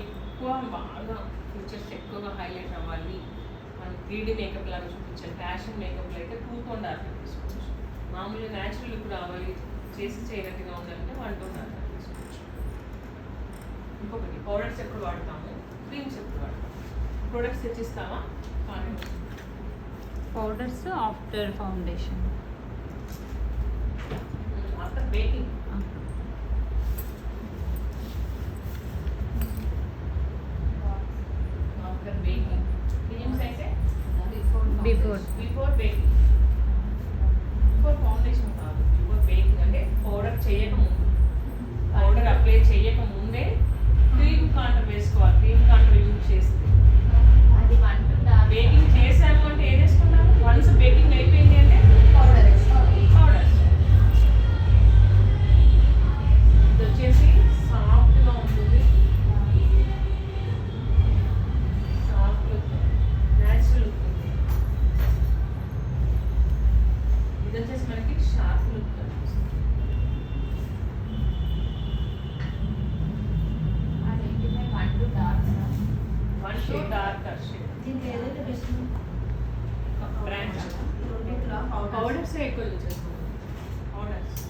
ఎక్కువ బాగా ఫీచర్స్ ఎక్కువగా హైలైట్ అవ్వాలి, మనం 3D మేకప్ లాగా చూపించాలి. ఫ్యాషన్ మేకప్లో అయితే 2 టోన్ డార్క్ తీసుకోవచ్చు. మామూలుగా న్యాచురల్ లుక్ రావాలి, చేసి చేయనట్టుగా ఉండాలంటే 1 టోన్ డార్క్ తీసుకోవచ్చు. ఇంకొకటి పౌడర్స్ ఎప్పుడు వాడతాము, క్రీమ్స్ ఎప్పుడు వాడతాము? ప్రొడక్ట్స్ తెచ్చిస్తావా? Powders after foundation, after baking. After baking. Creams అయితే బిఫోర్ బేకింగ్. బిఫోర్ ఫౌండేషన్ కాదు, బిఫోర్ బేకింగ్ అంటే పౌడర్ చేయకముందు, పౌడర్ అప్లై చేయకముందే క్రీమ్ కాంటర్ వేసుకోవాలి. క్రీమ్ కాంటర్ యూజ్ చేస్తే బేకింగ్ చేసాము అంటే ఏం వేసుకున్నాము, వన్స్ బేకింగ్ అయిపోయింది అంటే పౌడర్. ఇది వచ్చేసి సాఫ్ట్గా ఉంటుంది, సాఫ్ట్ లుక్, న్యాచురల్ లుక్ ఉంది. ఇది వచ్చేసి మనకి షార్ప్ లుక్ కనిపిస్తుంది. One to dark shade. Brand powders ఎక్కువ యూజ్ చేస్తున్నాను. పౌడర్స్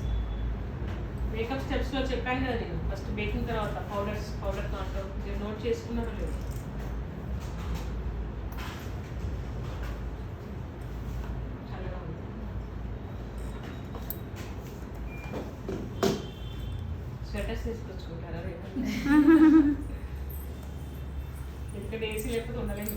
మేకప్ స్టెప్స్లో చెప్పాను కదా నేను, ఫస్ట్ బేకింగ్ తర్వాత పౌడర్ కాంటో మీరు నోట్ చేసుకున్నారో లేదు. చల్లగా ఉంది. స్వెటర్స్ తీసుకొచ్చుకుంటారా రేపు? ఎందుకంటే ఏసీ లేకపోతే ఉండలేము.